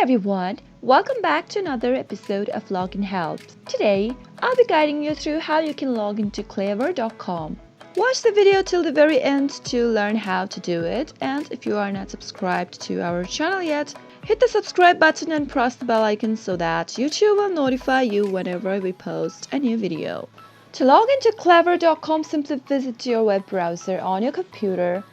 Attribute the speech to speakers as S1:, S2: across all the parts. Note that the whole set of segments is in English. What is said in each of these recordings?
S1: everyone, welcome back to another episode of Login Helps. Today, I'll be guiding you through how you can log into Clever.com. Watch the video till the very end to learn how to do it, and if you are not subscribed to our channel yet, hit the subscribe button and press the bell icon so that YouTube will notify you whenever we post a new video. To log into Clever.com, simply visit your web browser on your computer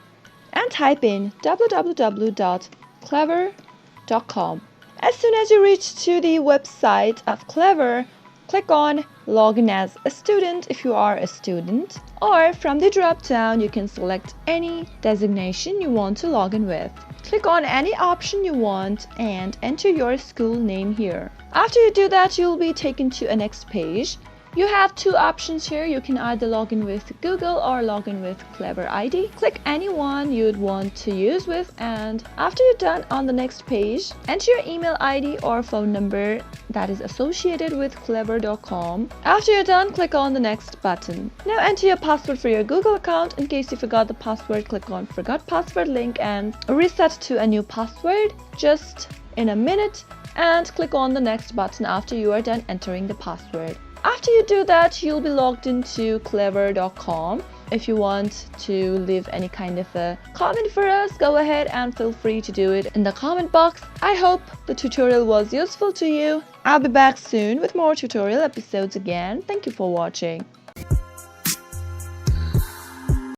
S1: and type in www.clever.com. As soon as you reach to the website of Clever, click on Login as a student if you are a student, or from the drop-down you can select any designation you want to log in with. Click on any option you want and enter your school name here. After you do that, you'll be taken to a next page. You have two options here. You can either log in with Google or log in with Clever ID. Click any one you'd want to use with, and after you're done on the next page, enter your email ID or phone number that is associated with Clever.com. After you're done, click on the next button. Now enter your password for your Google account. In case you forgot the password, click on Forgot Password link and reset to a new password just in a minute, and click on the next button after you are done entering the password. After you do that, you'll be logged into Clever.com. If you want to leave any kind of a comment for us, go ahead and feel free to do it in the comment box. I hope the tutorial was useful to you. I'll be back soon with more tutorial episodes again. Thank you for watching.